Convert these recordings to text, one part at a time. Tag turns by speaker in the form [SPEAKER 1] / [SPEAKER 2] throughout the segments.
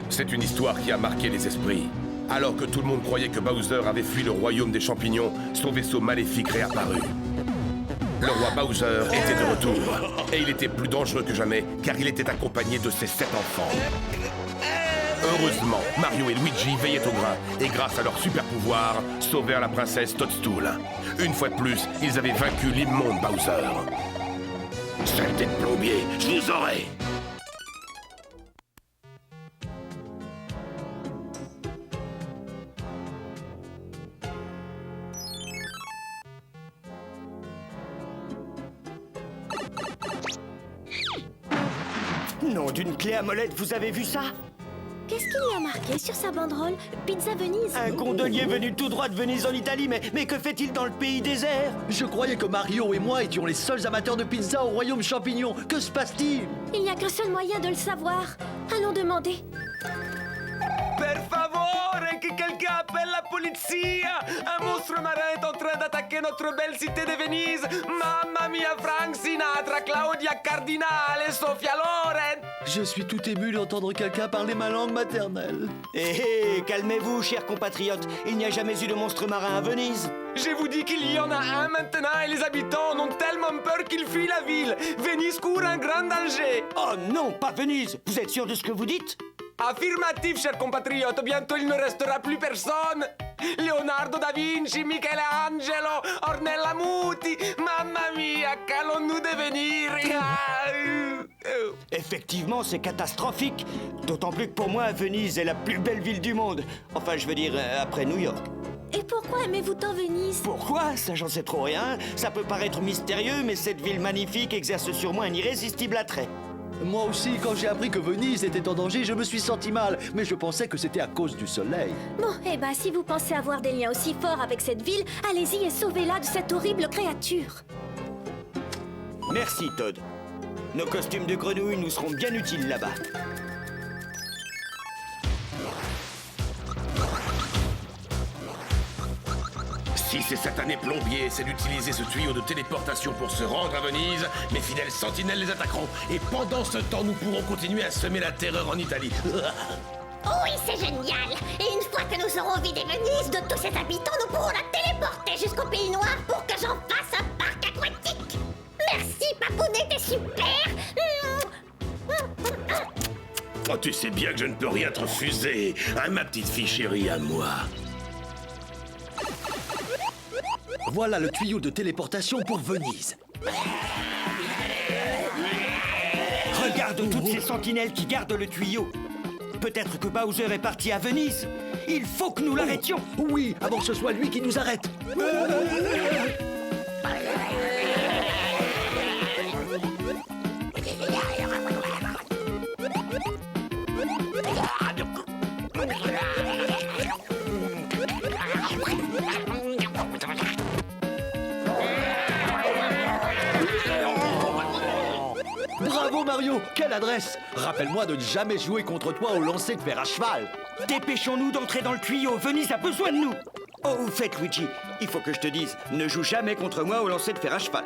[SPEAKER 1] C'est une histoire qui a marqué les esprits. Alors que tout le monde croyait que Bowser avait fui le royaume des champignons, son vaisseau maléfique réapparut. Le roi Bowser était de retour, et il était plus dangereux que jamais, car il était accompagné de ses 7 enfants. Heureusement, Mario et Luigi veillaient au grain, et grâce à leur super pouvoir, sauvèrent la princesse Toadstool. Une fois de plus, ils avaient vaincu l'immonde Bowser. Saleté de plombier, je vous aurai!
[SPEAKER 2] Nom d'une clé à molette, vous avez vu ça?
[SPEAKER 3] Qu'est-ce qu'il y a marqué sur sa banderole? Pizza Venise.
[SPEAKER 2] Un gondolier venu tout droit de Venise en Italie, mais que fait-il dans le pays désert?
[SPEAKER 4] Je croyais que Mario et moi étions les seuls amateurs de pizza au royaume champignon. Que se passe-t-il?
[SPEAKER 3] Il n'y a qu'un seul moyen de le savoir. Allons demander.
[SPEAKER 5] Per favore, que quelqu'un appelle la polizia! Un monstre marin est en train d'attaquer notre belle cité de Venise! Mamma mia, Frank Sinatra, Claudia Cardinale, Sofia Loren!
[SPEAKER 4] Je suis tout ému d'entendre quelqu'un parler ma langue maternelle.
[SPEAKER 2] Hé, calmez-vous, chers compatriotes. Il n'y a jamais eu de monstre marin à Venise.
[SPEAKER 5] Je vous dis qu'il y en a un maintenant et les habitants en ont tellement peur qu'ils fuient la ville! Venise court un grand danger!
[SPEAKER 2] Oh non, pas Venise. Vous êtes sûr de ce que vous dites?
[SPEAKER 5] Affirmatif, chers compatriotes, bientôt il ne restera plus personne! Leonardo da Vinci, Michelangelo, Ornella Muti, mamma mia, qu'allons-nous devenir?
[SPEAKER 2] Effectivement, c'est catastrophique. D'autant plus que pour moi, Venise est la plus belle ville du monde. Enfin, je veux dire, après New York.
[SPEAKER 3] Et pourquoi aimez-vous tant Venise?
[SPEAKER 2] Pourquoi? Ça, j'en sais trop rien. Ça peut paraître mystérieux, mais cette ville magnifique exerce sur moi un irrésistible attrait.
[SPEAKER 4] Moi aussi, quand j'ai appris que Venise était en danger, je me suis senti mal. Mais je pensais que c'était à cause du soleil.
[SPEAKER 3] Bon, eh ben, si vous pensez avoir des liens aussi forts avec cette ville, allez-y et sauvez-la de cette horrible créature.
[SPEAKER 2] Merci, Todd. Nos costumes de grenouille nous seront bien utiles là-bas.
[SPEAKER 1] Si ces satanés plombiers essaient d'utiliser ce tuyau de téléportation pour se rendre à Venise, mes fidèles sentinelles les attaqueront. Et pendant ce temps, nous pourrons continuer à semer la terreur en Italie.
[SPEAKER 6] Oui, c'est génial! Et une fois que nous aurons vidé Venise de tous ses habitants, nous pourrons la téléporter jusqu'au Pays Noir pour que j'en fasse un parc aquatique! Merci, Papounet, t'es super!
[SPEAKER 1] Oh, tu sais bien que je ne peux rien te refuser, hein, ma petite fille chérie à moi.
[SPEAKER 4] Voilà le tuyau de téléportation pour Venise.
[SPEAKER 2] Regarde toutes ces sentinelles qui gardent le tuyau. Peut-être que Bowser est parti à Venise. Il faut que nous l'arrêtions.
[SPEAKER 4] Oui, avant que ce soit lui qui nous arrête. Bravo Mario, quelle adresse! Rappelle-moi de ne jamais jouer contre toi au lancer de fer à cheval.
[SPEAKER 2] Dépêchons-nous d'entrer dans le tuyau. Venise a besoin de nous. Oh, au fait, Luigi, il faut que je te dise, ne joue jamais contre moi au lancer de fer à cheval.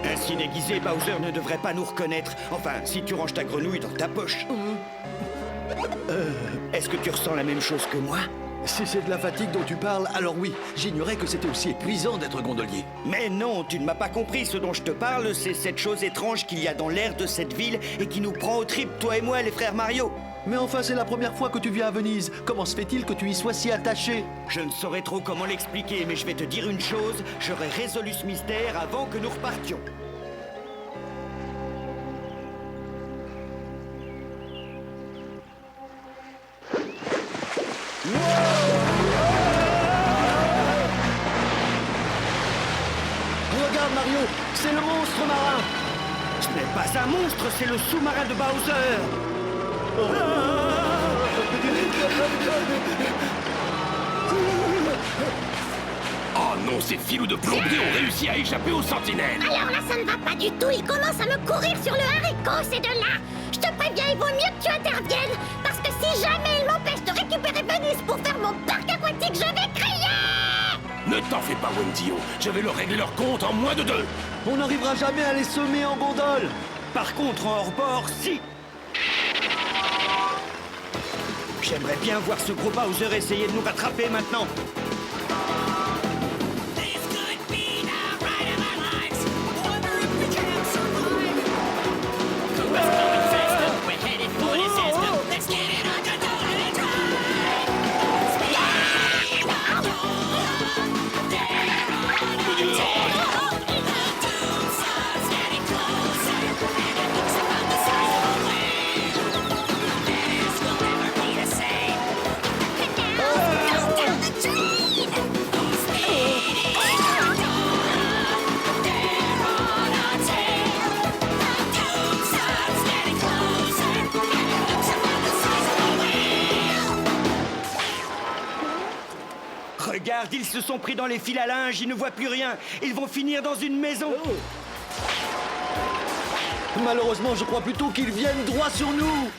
[SPEAKER 2] Ainsi déguisé, Bowser ne devrait pas nous reconnaître. Enfin, si tu ranges ta grenouille dans ta poche. Est-ce que tu ressens la même chose que moi?
[SPEAKER 4] Si c'est de la fatigue dont tu parles, alors oui, j'ignorais que c'était aussi épuisant d'être gondolier.
[SPEAKER 2] Mais non, tu ne m'as pas compris. Ce dont je te parle, c'est cette chose étrange qu'il y a dans l'air de cette ville et qui nous prend aux tripes, toi et moi, les frères Mario.
[SPEAKER 4] Mais enfin, c'est la première fois que tu viens à Venise. Comment se fait-il que tu y sois si attaché?
[SPEAKER 2] Je ne saurais trop comment l'expliquer, mais je vais te dire une chose, j'aurais résolu ce mystère avant que nous repartions.
[SPEAKER 4] Regarde Mario, c'est le monstre marin.
[SPEAKER 2] Ce n'est pas un monstre, c'est le sous-marin de Bowser.
[SPEAKER 1] Oh non, ces filous de plombiers ont réussi à échapper aux sentinelles.
[SPEAKER 6] Alors là, ça ne va pas du tout. Il commence à me courir sur le haricot, ces deux-là. Je te préviens, il vaut mieux que tu interviennes. Parce que si jamais il m'empêche de récupérer Venise pour faire mon parc aquatique, je vais crier!
[SPEAKER 1] Ne t'en fais pas, Wendio. Je vais leur régler leur compte en moins de 2.
[SPEAKER 4] On n'arrivera jamais à les semer en gondole.
[SPEAKER 2] Par contre, en hors-bord, si. J'aimerais bien voir ce gros Bowser essayer de nous rattraper maintenant. Regarde, ils se sont pris dans les fils à linge, ils ne voient plus rien. Ils vont finir dans une maison.
[SPEAKER 4] Malheureusement, je crois plutôt qu'ils viennent droit sur nous.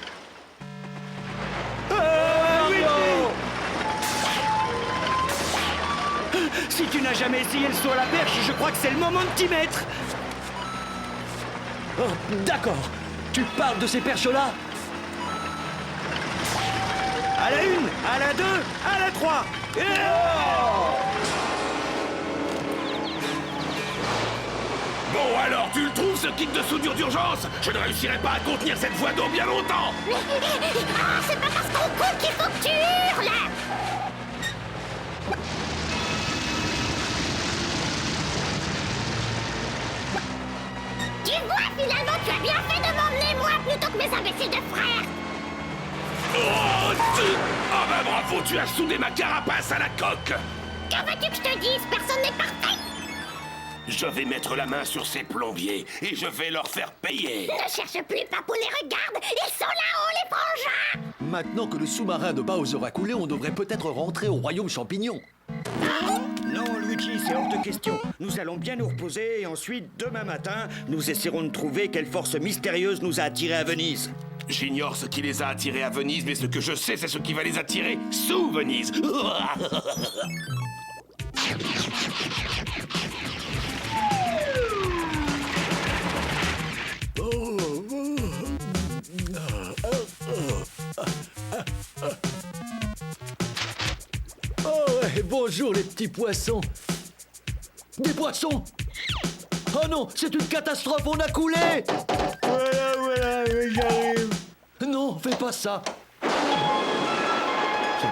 [SPEAKER 2] Si tu n'as jamais essayé le saut à la perche, je crois que c'est le moment de t'y mettre.
[SPEAKER 4] Oh, d'accord. Tu parles de ces perches-là?
[SPEAKER 2] À la 1, à la 2, à la 3.
[SPEAKER 1] Bon alors, tu le trouves ce kit de soudure d'urgence? Je ne réussirai pas à contenir cette voie d'eau bien longtemps.
[SPEAKER 6] Ah, c'est pas parce qu'on court qu'il faut que tu hurles. Tu vois, finalement, tu as bien fait de m'emmener moi plutôt que mes imbéciles de frères.
[SPEAKER 1] Oh, ben bravo, tu as soudé ma carapace à la coque.
[SPEAKER 6] Que veux-tu que je te dise? Personne n'est parfait.
[SPEAKER 1] Je vais mettre la main sur ces plombiers et je vais leur faire payer.
[SPEAKER 6] Ne cherche plus, Papounet, regarde. Ils sont là-haut, les frangins.
[SPEAKER 4] Maintenant que le sous-marin de Bowser a coulé, on devrait peut-être rentrer au royaume champignon.
[SPEAKER 2] Non, Luigi, c'est hors de question. Nous allons bien nous reposer et ensuite, demain matin, nous essaierons de trouver quelle force mystérieuse nous a attirés à Venise.
[SPEAKER 1] J'ignore ce qui les a attirés à Venise, mais ce que je sais, c'est ce qui va les attirer sous Venise.
[SPEAKER 4] Oh, et bonjour les petits poissons. Des poissons? Oh non, c'est une catastrophe, on a coulé. Voilà, j'arrive. Non, fais pas ça.
[SPEAKER 2] C'est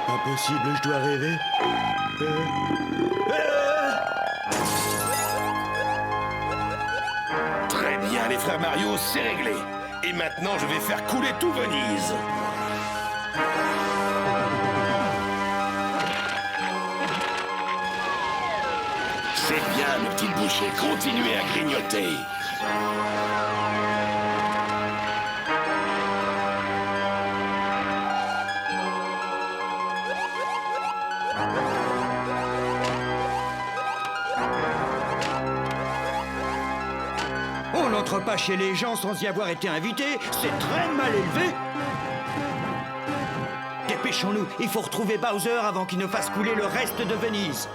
[SPEAKER 2] pas possible, je dois rêver.
[SPEAKER 1] Très bien, les frères Mario, c'est réglé. Et maintenant, je vais faire couler tout Venise. C'est bien, mes petites bouchées, continuez à grignoter.
[SPEAKER 2] On n'entre pas chez les gens sans y avoir été invité. C'est très mal élevé. Dépêchons-nous, il faut retrouver Bowser avant qu'il ne fasse couler le reste de Venise.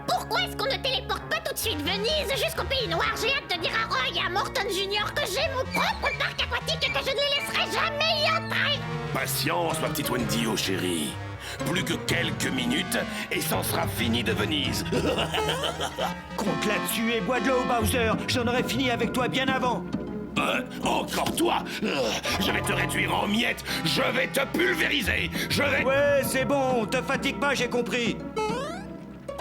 [SPEAKER 6] Pourquoi est-ce qu'on ne téléporte pas tout de suite Venise jusqu'au Pays Noir? J'ai hâte de dire à Roy et à Morton Junior que j'ai mon propre parc aquatique et que je ne les laisserai jamais y entrer.
[SPEAKER 1] Patience, ma petite Wendy, oh chérie. Plus que quelques minutes et c'en sera fini de Venise.
[SPEAKER 2] Compte là-dessus et bois de l'eau, Bowser. J'en aurais fini avec toi bien avant.
[SPEAKER 1] Encore toi. Je vais te réduire en miettes. Je vais te pulvériser. Je vais...
[SPEAKER 2] Ouais, c'est bon, te fatigue pas, j'ai compris.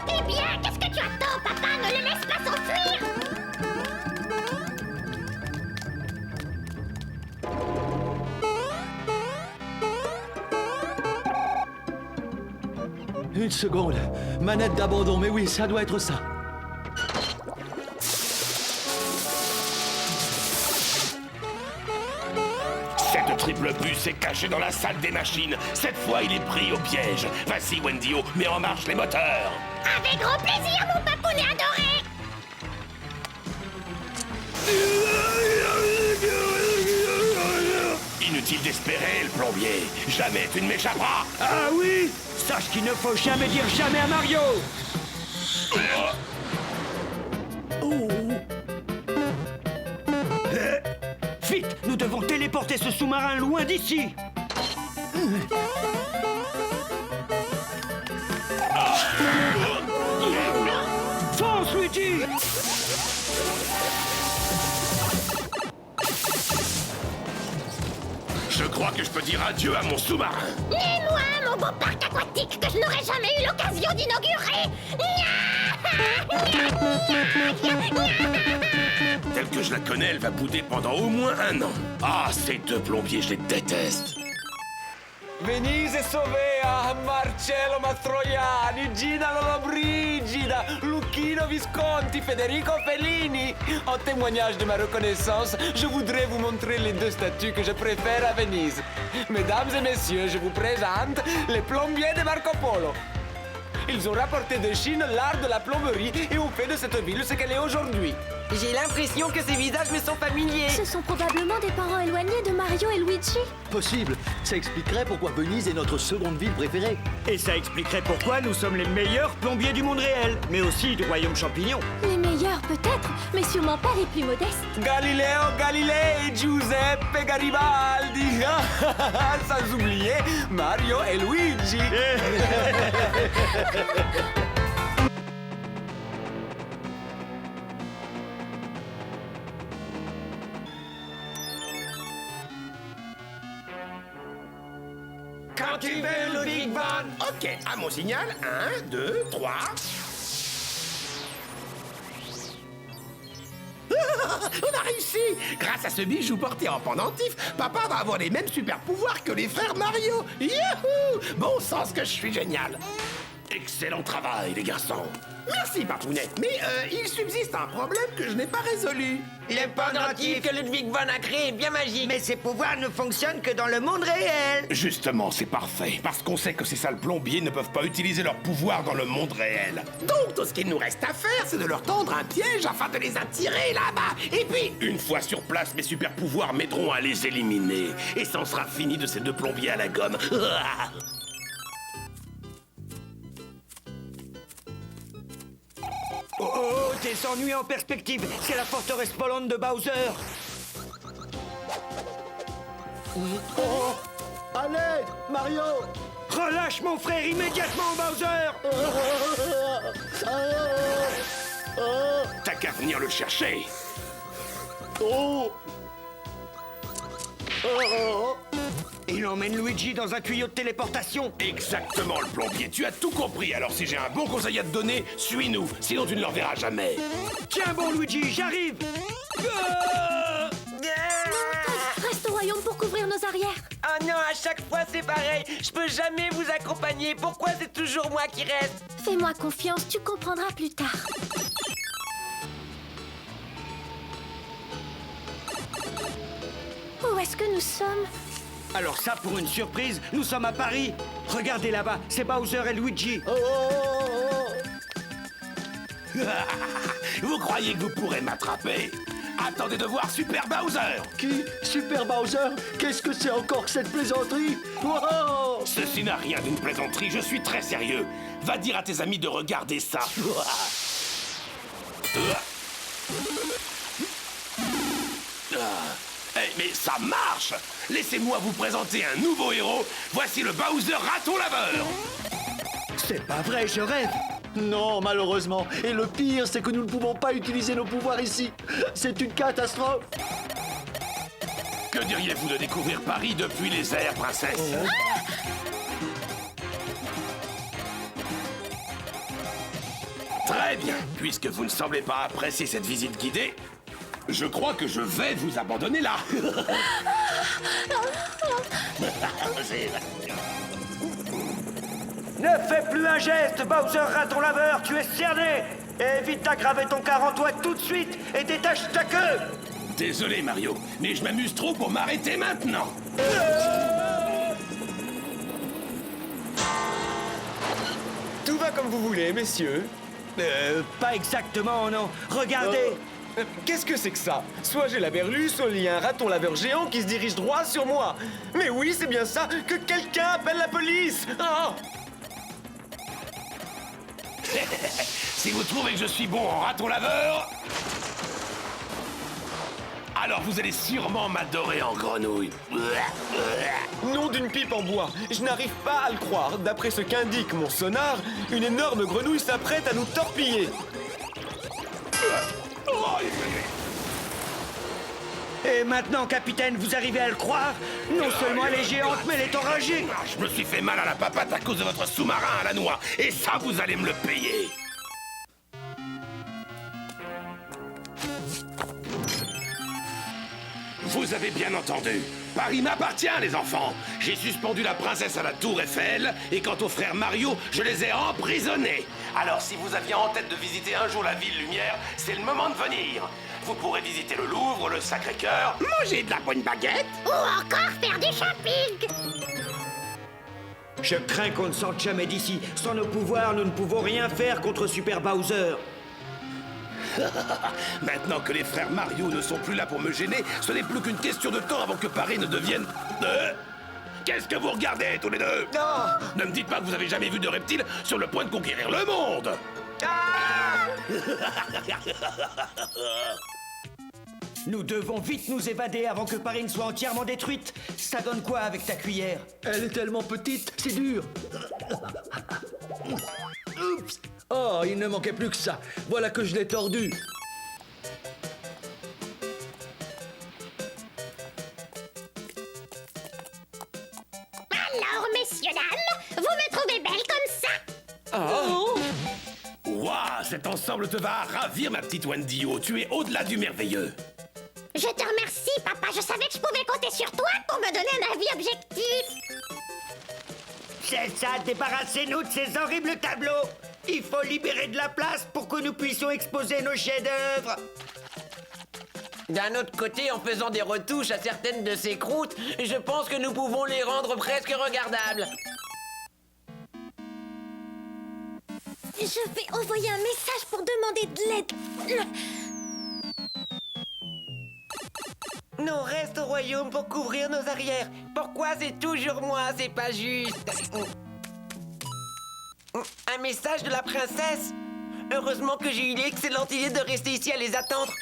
[SPEAKER 6] Eh bien, qu'est-ce que tu attends, papa? Ne les laisse pas s'enfuir.
[SPEAKER 4] Une seconde. Manette d'abandon, mais oui, ça doit être ça.
[SPEAKER 1] Cette triple bus est cachée dans la salle des machines. Cette fois, il est pris au piège. Vas-y, Wendio, mets en marche les moteurs.
[SPEAKER 6] Avec grand plaisir, mon papounet adoré.
[SPEAKER 1] Inutile d'espérer, le plombier. Jamais tu ne m'échapperas.
[SPEAKER 2] Ah oui! Sache qu'il ne faut jamais dire jamais à Mario! Vite! Nous devons téléporter ce sous-marin loin d'ici! Fonce, Luigi!
[SPEAKER 1] Je crois que je peux dire adieu à mon sous-marin.
[SPEAKER 6] Et moi, mon beau parc aquatique que je n'aurais jamais eu l'occasion d'inaugurer.
[SPEAKER 1] Telle que je la connais, elle va bouder pendant au moins 1 an. Ah, ces 2 plombiers, je les déteste.
[SPEAKER 5] Venise è Sovea, Marcello Mastroianni, Gina Lollobrigida, Lucchino Visconti, Federico Fellini. En témoignage de ma reconnaissance, je voudrais vous montrer les 2 statues que je préfère à Venise. Mesdames et messieurs, je vous présente les plombiers de Marco Polo. Ils ont rapporté de Chine l'art de la plomberie et ont fait de cette ville ce qu'elle est aujourd'hui.
[SPEAKER 7] J'ai l'impression que ces visages me sont familiers.
[SPEAKER 3] Ce sont probablement des parents éloignés de Mario et Luigi.
[SPEAKER 4] Possible. Ça expliquerait pourquoi Venise est notre seconde ville préférée.
[SPEAKER 2] Et ça expliquerait pourquoi nous sommes les meilleurs plombiers du monde réel, mais aussi du royaume champignon.
[SPEAKER 3] Les meilleurs peut-être, mais sûrement pas les plus modestes.
[SPEAKER 5] Galileo Galilei, Giuseppe Garibaldi, sans oublier Mario et Luigi.
[SPEAKER 1] Quand tu veux le Big Bang. Ok, à mon signal, 1, 2, 3. On a réussi! Grâce à ce bijou porté en pendentif, papa va avoir les mêmes super pouvoirs que les frères Mario! Youhou! Bon sens que je suis génial! Excellent travail, les garçons! Merci, Papounet. Mais il subsiste un problème que je n'ai pas résolu.
[SPEAKER 7] Le pendentif que Ludwig von a créé est bien magique.
[SPEAKER 2] Mais ces pouvoirs ne fonctionnent que dans le monde réel.
[SPEAKER 1] Justement, c'est parfait. Parce qu'on sait que ces sales plombiers ne peuvent pas utiliser leurs pouvoirs dans le monde réel. Donc, tout ce qu'il nous reste à faire, c'est de leur tendre un piège afin de les attirer là-bas. Et puis, une fois sur place, mes super pouvoirs m'aideront à les éliminer. Et ça en sera fini de ces 2 plombiers à la gomme.
[SPEAKER 2] Oh, oh, oh, tes ennuis en perspective. C'est la forteresse volante de Bowser.
[SPEAKER 4] Oh, allez, Mario.
[SPEAKER 2] Relâche mon frère immédiatement, Bowser.
[SPEAKER 1] T'as qu'à venir le chercher.
[SPEAKER 4] Oh.
[SPEAKER 2] Il emmène Luigi dans un tuyau de téléportation.
[SPEAKER 1] Exactement, le plombier. Tu as tout compris. Alors, si j'ai un bon conseil à te donner, suis-nous. Sinon, tu ne le reverras jamais.
[SPEAKER 2] Tiens bon, Luigi, j'arrive.
[SPEAKER 3] Reste au royaume pour couvrir nos arrières.
[SPEAKER 7] Ah non, à chaque fois c'est pareil. Je peux jamais vous accompagner. Pourquoi c'est toujours moi qui reste?
[SPEAKER 3] Fais-moi confiance, tu comprendras plus tard. Où est-ce que nous sommes?
[SPEAKER 2] Alors ça, pour une surprise, nous sommes à Paris. Regardez là-bas, c'est Bowser et Luigi.
[SPEAKER 1] Vous croyez que vous pourrez m'attraper? Attendez de voir Super Bowser.
[SPEAKER 4] Qui? Super Bowser? Qu'est-ce que c'est encore que cette plaisanterie? Wow.
[SPEAKER 1] Ceci n'a rien d'une plaisanterie, je suis très sérieux. Va dire à tes amis de regarder ça. Mais ça marche! Laissez-moi vous présenter un nouveau héros. Voici le Bowser Raton Laveur.
[SPEAKER 2] C'est pas vrai, je rêve.
[SPEAKER 4] Non, malheureusement. Et le pire, c'est que nous ne pouvons pas utiliser nos pouvoirs ici. C'est une catastrophe.
[SPEAKER 1] Que diriez-vous de découvrir Paris depuis les airs, princesse? Très bien. Puisque vous ne semblez pas apprécier cette visite guidée, je crois que je vais vous abandonner là.
[SPEAKER 2] Ne fais plus un geste, Bowser Raton Laveur, tu es cerné. Évite d'aggraver ton quart en toi tout de suite et détache ta queue.
[SPEAKER 1] Désolé, Mario, mais je m'amuse trop pour m'arrêter maintenant.
[SPEAKER 5] Tout va comme vous voulez, messieurs.
[SPEAKER 2] Pas exactement, non. Regardez.
[SPEAKER 5] Qu'est-ce que c'est que ça? Soit j'ai la berlue, soit il y a un raton laveur géant qui se dirige droit sur moi. Mais oui, c'est bien ça. Que quelqu'un appelle la police. Ah!
[SPEAKER 1] Si vous trouvez que je suis bon en raton laveur, alors vous allez sûrement m'adorer en grenouille.
[SPEAKER 5] Nom d'une pipe en bois. Je n'arrive pas à le croire. D'après ce qu'indique mon sonar, une énorme grenouille s'apprête à nous torpiller.
[SPEAKER 2] Et maintenant, capitaine, vous arrivez à le croire? Non seulement elle est géante, mais elle est enragée.
[SPEAKER 1] Je me suis fait mal à la papate à cause de votre sous-marin à la noix. Et ça, vous allez me le payer. Vous avez bien entendu. Paris m'appartient, les enfants. J'ai suspendu la princesse à la tour Eiffel, et quant aux frères Mario, je les ai emprisonnés. Alors, si vous aviez en tête de visiter un jour la ville lumière, c'est le moment de venir. Vous pourrez visiter le Louvre, le Sacré-Cœur, manger de la bonne baguette.
[SPEAKER 6] Ou encore faire du shopping.
[SPEAKER 2] Je crains qu'on ne sorte jamais d'ici. Sans nos pouvoirs, nous ne pouvons rien faire contre Super Bowser.
[SPEAKER 1] Maintenant que les frères Mario ne sont plus là pour me gêner, ce n'est plus qu'une question de temps avant que Paris ne devienne... Qu'est-ce que vous regardez, tous les deux?
[SPEAKER 5] Non!
[SPEAKER 1] Ne me dites pas que vous avez jamais vu de reptile sur le point de conquérir le monde.
[SPEAKER 2] Nous devons vite nous évader avant que Paris ne soit entièrement détruite. Ça donne quoi avec ta cuillère?
[SPEAKER 4] Elle est tellement petite, c'est dur. Oups. Oh, il ne manquait plus que ça. Voilà que je l'ai tordu.
[SPEAKER 6] Alors, messieurs, dames, vous me trouvez belle comme ça?
[SPEAKER 1] Ouah, cet ensemble te va ravir, ma petite Wendy-O. Tu es au-delà du merveilleux.
[SPEAKER 6] Je te remercie, papa. Je savais que je pouvais compter sur toi pour me donner un avis objectif.
[SPEAKER 2] C'est ça, débarrassez-nous de ces horribles tableaux. Il faut libérer de la place pour que nous puissions exposer nos chefs-d'œuvre.
[SPEAKER 7] D'un autre côté, en faisant des retouches à certaines de ces croûtes, je pense que nous pouvons les rendre presque regardables.
[SPEAKER 3] Je vais envoyer un message pour demander de l'aide.
[SPEAKER 7] Nous reste au royaume pour couvrir nos arrières. Pourquoi c'est toujours moi? C'est pas juste. Un message de la princesse? Heureusement que j'ai eu l'excellente idée de rester ici à les attendre.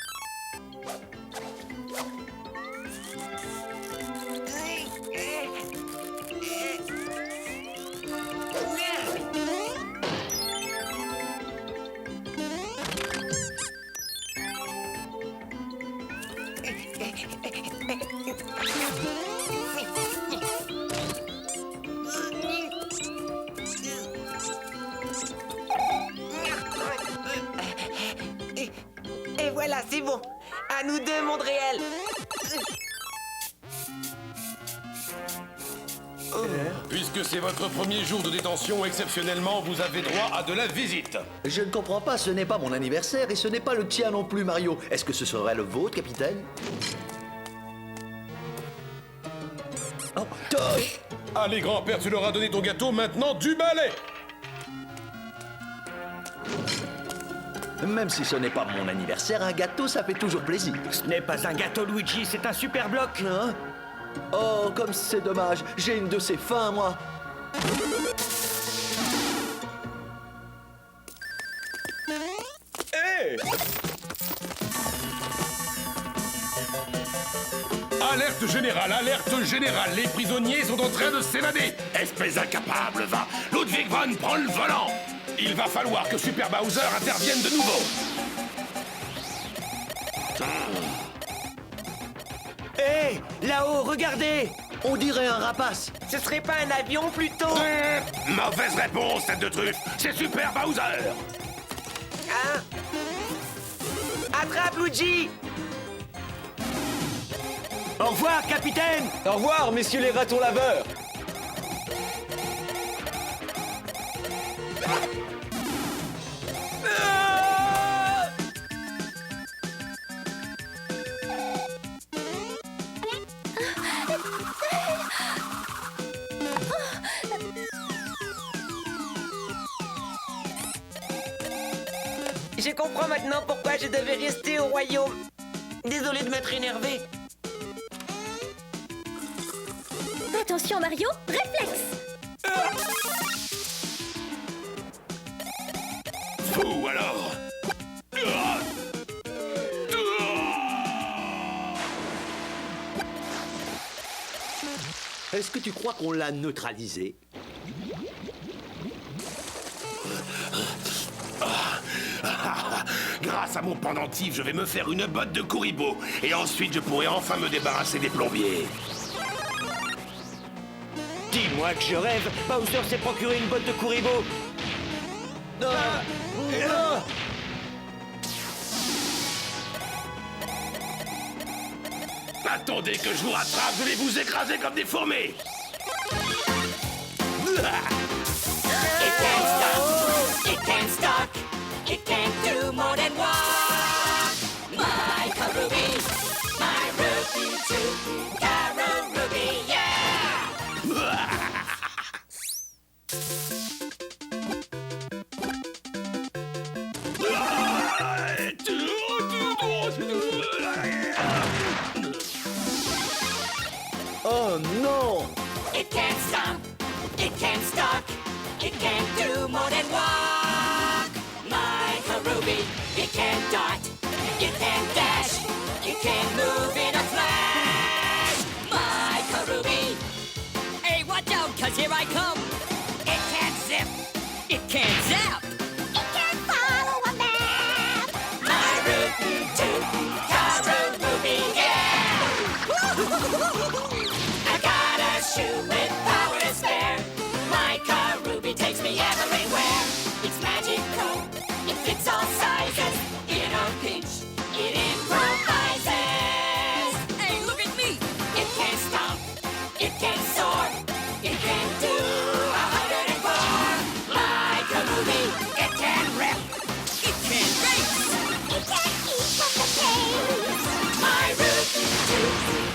[SPEAKER 7] Et voilà, c'est bon. À nous deux, monde réel.
[SPEAKER 1] Puisque c'est votre premier jour de détention, exceptionnellement, vous avez droit à de la visite.
[SPEAKER 4] Je ne comprends pas, ce n'est pas mon anniversaire et ce n'est pas le tien non plus, Mario. Est-ce que ce serait le vôtre, capitaine? Oh, toc!
[SPEAKER 1] Allez, grand-père, tu leur as donné ton gâteau, maintenant du balai.
[SPEAKER 4] Même si ce n'est pas mon anniversaire, un gâteau, ça fait toujours plaisir.
[SPEAKER 2] Ce n'est pas un gâteau, Luigi, c'est un super bloc.
[SPEAKER 4] Hein? Oh, comme c'est dommage. J'ai une de ces fins, moi.
[SPEAKER 5] Hé!
[SPEAKER 1] Alerte générale, les prisonniers sont en train de s'évader. Espèce incapable, va. Ludwig von prend le volant. Il va falloir que Super Bowser intervienne de nouveau.
[SPEAKER 2] Hé, là-haut, regardez.
[SPEAKER 4] On dirait un rapace.
[SPEAKER 7] Ce serait pas un avion plutôt?
[SPEAKER 1] Mauvaise réponse, tête de truffe. C'est Super Bowser.
[SPEAKER 7] Hein? Attrape, Luigi!
[SPEAKER 2] Au revoir, capitaine.
[SPEAKER 5] Au revoir, messieurs les ratons laveurs.
[SPEAKER 7] Je comprends maintenant pourquoi je devais rester au royaume. Désolé de m'être énervé.
[SPEAKER 3] Attention Mario, réflexe.
[SPEAKER 1] Fou alors.
[SPEAKER 4] Est-ce que tu crois qu'on l'a neutralisé?
[SPEAKER 1] Grâce à mon pendentif, je vais me faire une botte de Kuribo. Et ensuite, je pourrai enfin me débarrasser des plombiers.
[SPEAKER 2] Dis-moi que je rêve. Bowser s'est procuré une botte de Kuribo.
[SPEAKER 1] Attendez que je vous rattrape, je vais vous écraser comme des fourmis.
[SPEAKER 8] It can't stop, it can't stop, it can't do more than walk. My Karubi, my Ruby too, Karubi, yeah!
[SPEAKER 4] Oh non!
[SPEAKER 8] It can't stop, it can't stop, it can't do more than walk. My Karubi, it can't dart, it can't dash, it can't move in a flash. My Karubi, hey, watch out, 'cause here I come. It can't zip, it can't zap,
[SPEAKER 6] It can't follow a map.
[SPEAKER 8] my Ruby too, Karubi, yeah! I got a shoe with power to spare. My Karubi takes me everywhere. It's magical, it fits all sizes. In a pinch, it improvises. Hey, look at me! It can't stomp, it can't soar, it can't do 104. My Karubi, it can rip, it can race.
[SPEAKER 6] It can't keep up the pace.
[SPEAKER 8] My Ruby too,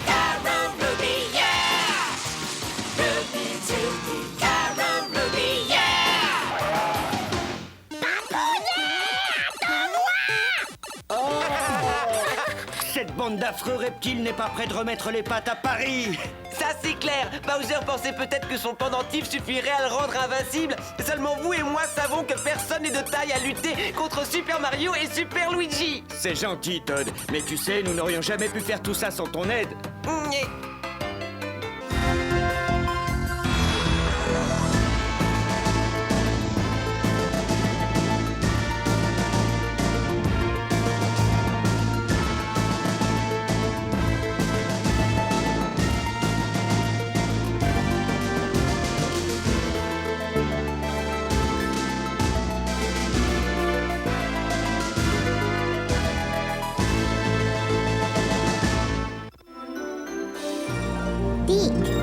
[SPEAKER 8] Karubi, yeah! Ruby too, Karubi, yeah!
[SPEAKER 2] Cette bande d'affreux reptiles n'est pas près de remettre les pattes à Paris.
[SPEAKER 7] Ça c'est clair. Bowser pensait peut-être que son pendentif suffirait à le rendre invincible. Seulement vous et moi savons que personne n'est de taille à lutter contre Super Mario et Super Luigi.
[SPEAKER 2] C'est gentil, Todd. Mais tu sais, nous n'aurions jamais pu faire tout ça sans ton aide.
[SPEAKER 7] Et-
[SPEAKER 6] Deep.